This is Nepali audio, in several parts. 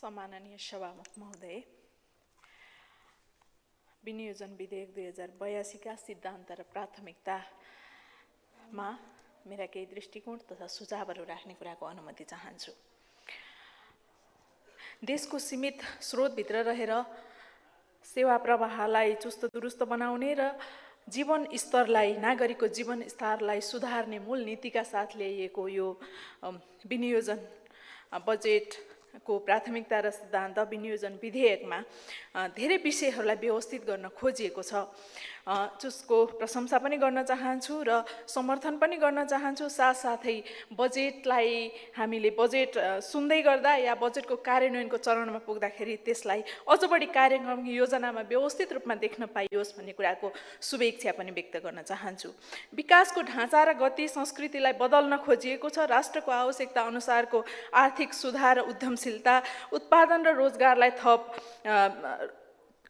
सम्माननीय सभामुख महोदय, विनियोजन विधेयक 2082 का सिद्धान्त र प्राथमिकतामा मेरा केही दृष्टिकोण तथा सुझावहरू राख्ने कुराको अनुमति चाहन्छु। देशको सीमित स्रोतभित्र रहेर सेवा प्रवाहलाई चुस्त दुरुस्त बनाउने र जीवन स्तरलाई, नागरिकको जीवन स्तरलाई सुधार्ने मूल नीतिका साथ ल्याइएको यो विनियोजन बजेटको प्राथमिकता र सिद्धान्त विनियोजन विधेयकमा धेरै विषयहरूलाई व्यवस्थित गर्न खोजिएको छ। जसको प्रशंसा पनि गर्न चाहन्छु र समर्थन पनि गर्न चाहन्छु। साथसाथै बजेटलाई हामीले बजेट सुन्दै गर्दा या बजेटको कार्यान्वयनको चरणमा पुग्दाखेरि त्यसलाई अझ बढी कार्यक्रम योजनामा व्यवस्थित रूपमा देख्न पाइयोस् भन्ने कुराको शुभेच्छा पनि व्यक्त गर्न चाहन्छु। विकासको ढाँचा र गति संस्कृतिलाई बदल्न खोजिएको छ। राष्ट्रको आवश्यकता अनुसारको आर्थिक सुधार र उद्यमशीलता, उत्पादन र रोजगारलाई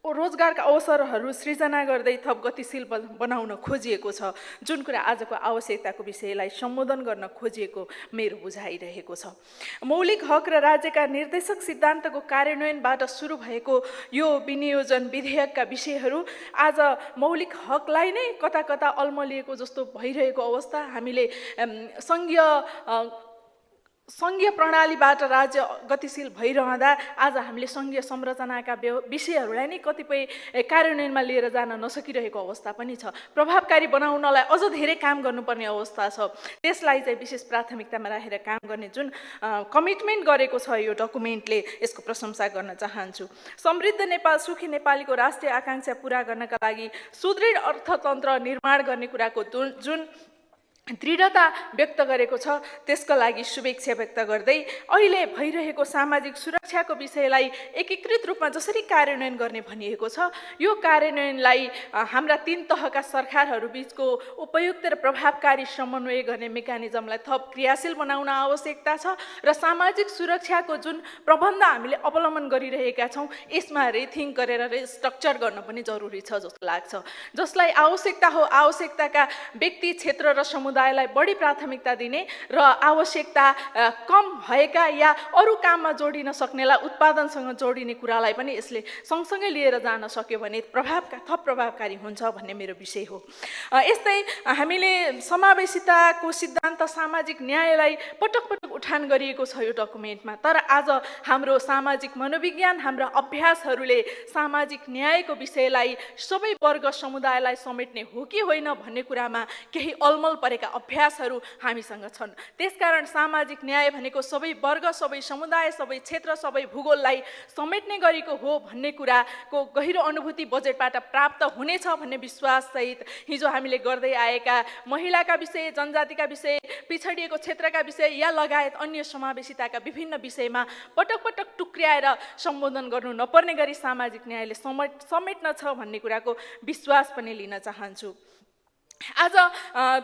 रोजगारका अवसरहरू सृजना गर्दै थप गतिशील बनाउन खोजिएको छ। जुन कुरा आजको आवश्यकताको विषयलाई सम्बोधन गर्न खोजिएको मेरो बुझाइरहेको छ। मौलिक हक र राज्यका निर्देशक सिद्धान्तको कार्यान्वयनबाट सुरु भएको यो विनियोजन विधेयकका विषयहरू आज मौलिक हकलाई नै कता कता अल्मलिएको जस्तो भइरहेको अवस्था। हामीले सङ्घीय प्रणालीबाट राज्य गतिशील भइरहँदा आज हामीले सङ्घीय संरचनाका विषयहरूलाई नै कतिपय कार्यान्वयनमा लिएर जान नसकिरहेको अवस्था पनि छ। प्रभावकारी बनाउनलाई अझ धेरै काम गर्नुपर्ने अवस्था छ। त्यसलाई चाहिँ विशेष प्राथमिकतामा राखेर काम गर्ने जुन कमिटमेन्ट गरेको छ यो डकुमेन्टले, यसको प्रशंसा गर्न चाहन्छु। समृद्ध नेपाल, सुखी नेपालीको राष्ट्रिय आकाङ्क्षा पुरा गर्नका लागि सुदृढ अर्थतन्त्र निर्माण गर्ने कुराको जुन दृढता व्यक्त गरेको छ, त्यसका लागि शुभेच्छा व्यक्त गर्दै अहिले भइरहेको सामाजिक सुरक्षाको विषयलाई एकीकृत रूपमा जसरी कार्यान्वयन गर्ने भनिएको छ, यो कार्यान्वयनलाई हाम्रा 3 तहका सरकारहरू बीचको उपयुक्त र प्रभावकारी समन्वय गर्ने मेकानिजमलाई थप क्रियाशील बनाउन आवश्यकता छ र सामाजिक सुरक्षाको जुन प्रबन्ध हामीले अवलम्बन गरिरहेका छौँ, यसमा रिथिङ्क गरेर स्ट्रक्चर गर्न पनि जरुरी छ जस्तो लाग्छ। जसलाई आवश्यकता हो, आवश्यकताका व्यक्ति, क्षेत्र र समुदायलाई बढी प्राथमिकता दिने र आवश्यकता कम भएका या अरू काममा जोडिन सक्नेलाई उत्पादनसँग जोडिने कुरालाई पनि यसले सँगसँगै लिएर जान सक्यो भने थप प्रभावकारी हुन्छ भन्ने मेरो विषय हो। यस्तै हामीले समावेशिताको सिद्धान्त, सामाजिक न्यायलाई पटक पटक उठान गरिएको छ यो डकुमेन्टमा। तर आज हाम्रो सामाजिक मनोविज्ञान, हाम्रा अभ्यासहरूले सामाजिक न्यायको विषयलाई सबै वर्ग समुदायलाई समेट्ने हो कि होइन भन्ने कुरामा केही अलमल परेका अभ्यासहरू हामीसँग छन्। त्यसकारण सामाजिक न्याय भनेको सबै वर्ग, सबै समुदाय, सबै क्षेत्र, सबै भूगोललाई समेट्ने गरेको हो भन्ने कुराको गहिरो अनुभूति बजेटबाट प्राप्त हुनेछ भन्ने विश्वाससहित हिजो हामीले गर्दै आएका महिलाका विषय, जनजातिका विषय, पिछडिएको क्षेत्रका विषय या लगायत अन्य समावेशिताका विभिन्न विषयमा पटक पटक टुक्र्याएर सम्बोधन गर्नु नपर्ने गरी सामाजिक न्यायले समेट्न छ भन्ने कुराको विश्वास पनि लिन चाहन्छु। आज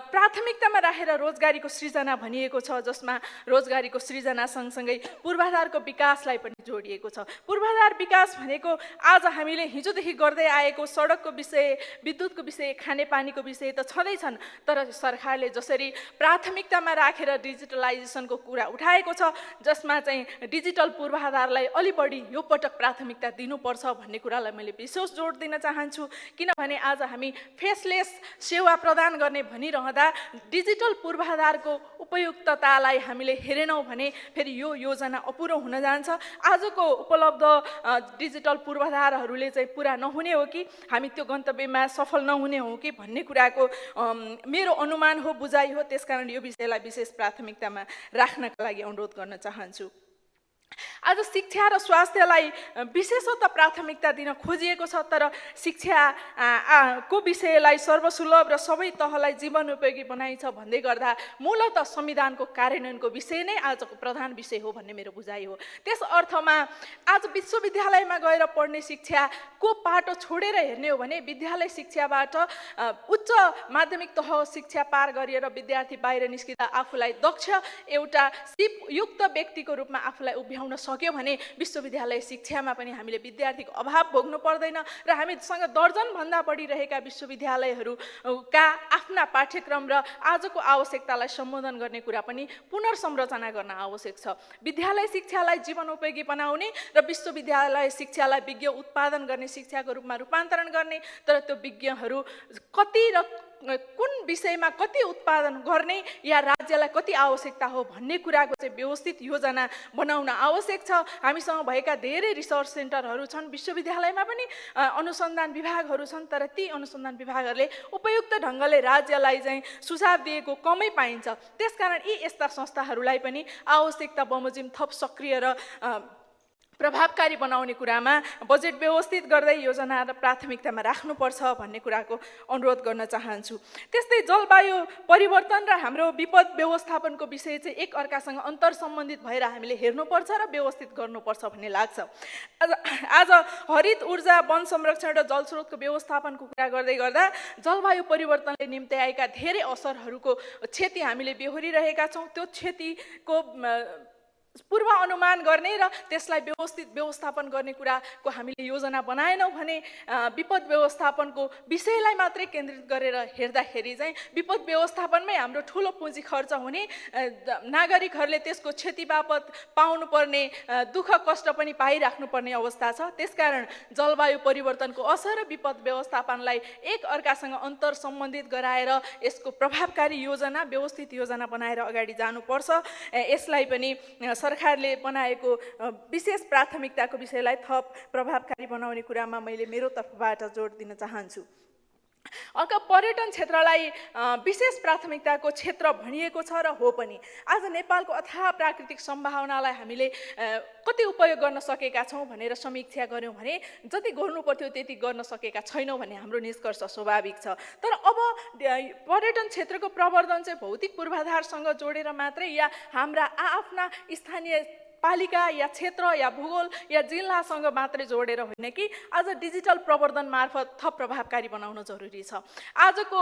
प्राथमिकतामा राखेर रोजगारीको सृजना भनिएको छ, जसमा रोजगारीको सृजना सँगसँगै पूर्वाधारको विकासलाई पनि जोडिएको छ। पूर्वाधार विकास भनेको आज हामीले हिजोदेखि गर्दै आएको सडकको विषय, विद्युतको विषय, खानेपानीको विषय त छँदैछन्, तर सरकारले जसरी प्राथमिकतामा राखेर डिजिटलाइजेसनको कुरा उठाएको छ, जसमा चाहिँ डिजिटल पूर्वाधारलाई अलि बढी यो पटक प्राथमिकता दिनुपर्छ भन्ने कुरालाई मैले विशेष जोड दिन चाहन्छु। किनभने आज हामी फेसलेस सेवा प्रदान गर्ने भनिरहँदा डिजिटल पूर्वाधारको उपयुक्ततालाई हामीले हेरेनौँ भने फेरि यो योजना अपुरो हुन जान्छ। आजको उपलब्ध डिजिटल पूर्वाधारहरूले चाहिँ पुरा नहुने हो कि हामी त्यो गन्तव्यमा सफल नहुने हो कि भन्ने कुराको मेरो अनुमान हो, बुझाइ हो। त्यसकारण यो विषयलाई विशेष प्राथमिकतामा राख्नका लागि अनुरोध गर्न चाहन्छु। आज शिक्षा र स्वास्थ्यलाई विशेषतः प्राथमिकता दिन खोजिएको छ, तर शिक्षा को विषयलाई सर्वसुलभ र सबै तहलाई जीवनोपयोगी बनाइन्छ भन्दै गर्दा मूलतः संविधानको कार्यान्वयनको विषय नै आजको प्रधान विषय हो भन्ने मेरो बुझाइ हो। त्यस अर्थमा आज विश्वविद्यालयमा गएर पढ्ने शिक्षाको पाटो छोडेर हेर्ने हो भने विद्यालय शिक्षाबाट उच्च माध्यमिक तह शिक्षा पार गरेर विद्यार्थी बाहिर निस्किँदा आफूलाई दक्ष एउटा सिपयुक्त व्यक्तिको रूपमा आफूलाई उभ्याउन सक्यो भने विश्वविद्यालय शिक्षामा पनि हामीले विद्यार्थीको अभाव भोग्नु पर्दैन र हामीसँग दर्जनभन्दा बढी रहेका विश्वविद्यालयहरूका आफ्ना पाठ्यक्रम र आजको आवश्यकतालाई सम्बोधन गर्ने कुरा पनि पुनर्संरचना गर्न आवश्यक छ। विद्यालय शिक्षालाई जीवनोपयोगी बनाउने र विश्वविद्यालय शिक्षालाई विज्ञ उत्पादन गर्ने शिक्षाको रूपमा रूपान्तरण गर्ने, तर त्यो विज्ञहरू कति र कुन विषयमा कति उत्पादन गर्ने या राज्यलाई कति आवश्यकता हो भन्ने कुराको चाहिँ व्यवस्थित योजना बनाउन आवश्यक छ। हामीसँग भएका धेरै रिसर्च सेन्टरहरू छन्, विश्वविद्यालयमा पनि अनुसन्धान विभागहरू छन्, तर ती अनुसन्धान विभागहरूले उपयुक्त ढङ्गले राज्यलाई चाहिँ सुझाव दिएको कमै पाइन्छ। त्यसकारण यी यस्ता संस्थाहरूलाई पनि आवश्यकता बमोजिम थप सक्रिय र प्रभावकारी बनाउने कुरामा बजेट व्यवस्थित गर्दै योजना र प्राथमिकतामा राख्नुपर्छ भन्ने कुराको अनुरोध गर्न चाहन्छु। त्यस्तै जलवायु परिवर्तन र हाम्रो विपद व्यवस्थापनको विषय चाहिँ एक अर्कासँग अन्तर सम्बन्धित भएर हामीले हेर्नुपर्छ र व्यवस्थित गर्नुपर्छ भन्ने लाग्छ। आज हरित ऊर्जा, वन संरक्षण र जलस्रोतको व्यवस्थापनको कुरा गर्दै गर्दा जलवायु परिवर्तनले निम्त्याएका धेरै असरहरूको क्षति हामीले बेहोरिरहेका छौँ। त्यो क्षतिको पूर्व अनुमान गर्ने र त्यसलाई व्यवस्थापन गर्ने कुराको हामीले योजना बनाएनौँ भने विपद व्यवस्थापनको विषयलाई मात्रै केन्द्रित गरेर हेर्दाखेरि चाहिँ विपद व्यवस्थापनमै हाम्रो ठुलो पुँजी खर्च हुने, नागरिकहरूले त्यसको क्षति बापत पाउनुपर्ने दुःख कष्ट पनि पाइराख्नुपर्ने अवस्था छ। त्यसकारण जलवायु परिवर्तनको असर र विपद व्यवस्थापनलाई एक अर्कासँग अन्तर सम्बन्धित गराएर यसको प्रभावकारी योजना, व्यवस्थित योजना बनाएर अगाडि जानुपर्छ। यसलाई पनि सरकारले बनाएको विशेष प्राथमिकताको विषयलाई थप प्रभावकारी बनाउने कुरामा मैले मेरो तर्फबाट जोड दिन चाहन्छु। अर्को पर्यटन क्षेत्रलाई विशेष प्राथमिकताको क्षेत्र भनिएको छ र हो पनि। आज नेपालको अथाह प्राकृतिक सम्भावनालाई हामीले कति उपयोग गर्न सकेका छौँ भनेर समीक्षा गऱ्यौँ भने जति गर्नु पर्थ्यो त्यति गर्न सकेका छैनौँ भन्ने हाम्रो निष्कर्ष स्वाभाविक छ। तर अब पर्यटन क्षेत्रको प्रवर्धन चाहिँ भौतिक पूर्वाधारसँग जोडेर मात्रै या हाम्रा आफ्ना स्थानीय पालिका या क्षेत्र या भूगोल या जिल्लासँग मात्रै जोडेर होइन कि आज डिजिटल प्रवर्धन मार्फत थप प्रभावकारी बनाउन जरुरी छ। आजको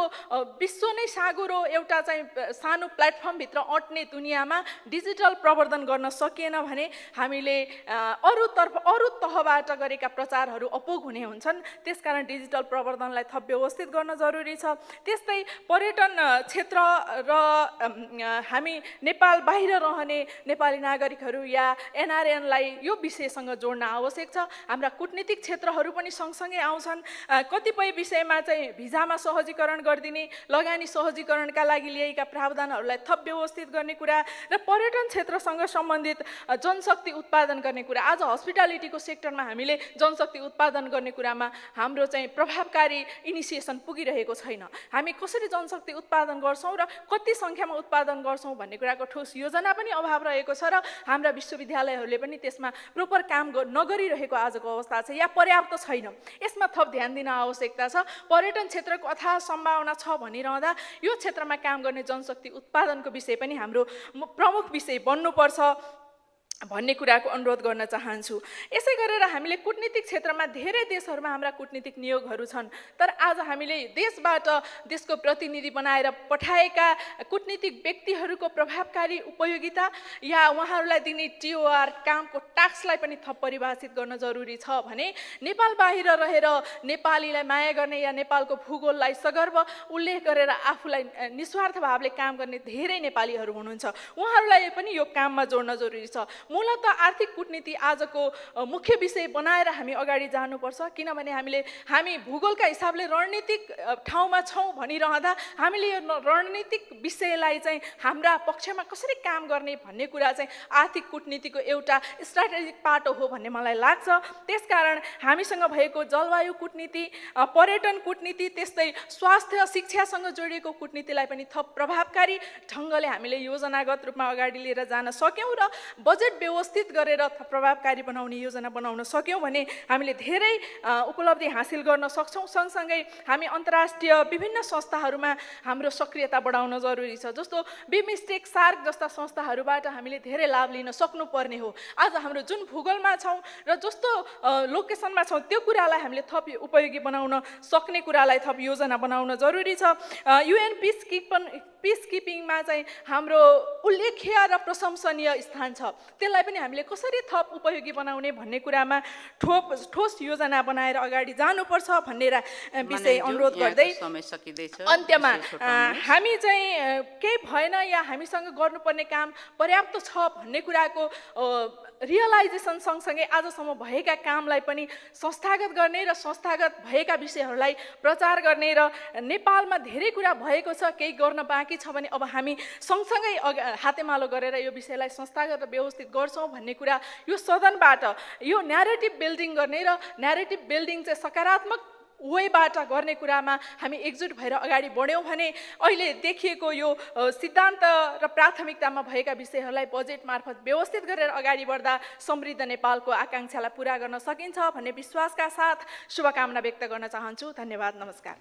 विश्व नै साँगुरो एउटा चाहिँ सानो प्लेटफर्मभित्र अट्ने दुनियाँमा डिजिटल प्रवर्धन गर्न सकिएन भने हामीले अरू तहबाट गरेका प्रचारहरू अपुग हुने हुन्छन्। त्यसकारण डिजिटल प्रवर्धनलाई थप व्यवस्थित गर्न जरुरी छ। त्यस्तै पर्यटन क्षेत्र र हामी नेपाल बाहिर रहने नेपाली नागरिकहरू या एनआरएनलाई यो विषयसँग जोड्न आवश्यक छ। हाम्रा कूटनीतिक क्षेत्रहरू पनि सँगसँगै आउँछन्। कतिपय विषयमा चाहिँ भिजामा सहजीकरण गरिदिने, लगानी सहजीकरणका लागि ल्याएका प्रावधानहरूलाई थप व्यवस्थित गर्ने कुरा र पर्यटन क्षेत्रसँग सम्बन्धित जनशक्ति उत्पादन गर्ने कुरा। आज हस्पिटालिटीको सेक्टरमा हामीले जनशक्ति उत्पादन गर्ने कुरामा हाम्रो चाहिँ प्रभावकारी इनिसिएसन पुगिरहेको छैन। हामी कसरी जनशक्ति उत्पादन गर्छौँ र कति सङ्ख्यामा उत्पादन गर्छौँ भन्ने कुराको ठोस योजना पनि अभाव रहेको छ र हाम्रा विश्वविद्यालयहरूले पनि त्यसमा प्रोपर काम नगरिरहेको आजको अवस्था छ या पर्याप्त छैन। यसमा थप ध्यान दिन आवश्यकता छ। पर्यटन क्षेत्रको अथाह सम्भावना छ भनिरहँदा यो क्षेत्रमा काम गर्ने जनशक्ति उत्पादनको विषय पनि हाम्रो प्रमुख विषय बन्नुपर्छ भन्ने कुराको अनुरोध गर्न चाहन्छु। यसै गरेर हामीले कूटनीतिक क्षेत्रमा धेरै देशहरूमा हाम्रा कूटनीतिक नियोगहरू छन्, तर आज हामीले देशबाट देशको प्रतिनिधि बनाएर पठाएका कूटनीतिक व्यक्तिहरूको प्रभावकारी उपयोगिता या उहाँहरूलाई दिने टिओआर कामको टास्कलाई पनि थप परिभाषित गर्न जरुरी छ भने नेपाल बाहिर रहेर नेपालीलाई माया गर्ने या नेपालको भूगोललाई सगर्व उल्लेख गरेर आफूलाई निस्वार्थ भावले काम गर्ने धेरै नेपालीहरू हुनुहुन्छ। उहाँहरूलाई पनि यो काममा जोड्न जरुरी छ। मूलतः आर्थिक कूटनीति आजको मुख्य विषय बनाएर हामी अगाडि जानुपर्छ, किनभने हामी भूगोलका हिसाबले रणनीतिक ठाउँमा छौँ भनिरहँदा हामीले यो रणनीतिक विषयलाई चाहिँ हाम्रा पक्षमा कसरी काम गर्ने भन्ने कुरा चाहिँ आर्थिक कूटनीतिको एउटा स्ट्राटेजिक पाटो हो भन्ने मलाई लाग्छ। त्यसकारण हामीसँग भएको जलवायु कूटनीति, पर्यटन कूटनीति, त्यस्तै स्वास्थ्य शिक्षासँग जोडिएको कूटनीतिलाई पनि थप प्रभावकारी ढङ्गले हामीले योजनागत रूपमा अगाडि लिएर जान सक्यौँ र बजेट व्यवस्थित गरेर प्रभावकारी बनाउने योजना बनाउन सक्यौँ भने हामीले धेरै उपलब्धि हासिल गर्न सक्छौँ। सँगसँगै हामी अन्तर्राष्ट्रिय विभिन्न संस्थाहरूमा हाम्रो सक्रियता बढाउन जरुरी छ। जस्तो बिमस्टेक, सार्क जस्ता संस्थाहरूबाट हामीले धेरै लाभ लिन सक्नुपर्ने हो। आज हाम्रो जुन भूगोलमा छौँ र जस्तो लोकेसनमा छौँ त्यो कुरालाई हामीले थप उपयोगी बनाउन सक्ने कुरालाई थप योजना बनाउन जरुरी छ। युएन पिस किपिङमा चाहिँ हाम्रो उल्लेख्य र प्रशंसनीय स्थान छ। त्यसलाई पनि हामीले कसरी थप उपयोगी बनाउने भन्ने कुरामा ठोस योजना बनाएर अगाडि जानुपर्छ भन्ने विषय अनुरोध गर्दै समय सकिँदैछ। अन्त्यमा हामी चाहिँ केही भएन या हामीसँग गर्नुपर्ने काम पर्याप्त छ भन्ने कुराको रियलाइजेसन सँगसँगै आजसम्म भएका कामलाई पनि संस्थागत गर्ने र संस्थागत भएका विषयहरूलाई प्रचार गर्ने र नेपालमा धेरै कुरा भएको छ, केही गर्न बाँकी छ भने अब हामी सँगसँगै हातेमालो गरेर यो विषयलाई संस्थागत र व्यवस्थित गर्छौँ भन्ने कुरा यो सदनबाट यो न्यारेटिभ बिल्डिङ गर्ने र न्यारेटिभ बिल्डिङ चाहिँ सकारात्मक वेबाट गर्ने कुरामा हामी एकजुट भएर अगाडि बढ्यौँ भने अहिले देखिएको यो सिद्धान्त र प्राथमिकतामा भएका विषयहरूलाई बजेट मार्फत व्यवस्थित गरेर अगाडि बढ्दा समृद्ध नेपालको आकाङ्क्षालाई पुरा गर्न सकिन्छ भन्ने विश्वासका साथ शुभकामना व्यक्त गर्न चाहन्छु। धन्यवाद, नमस्कार।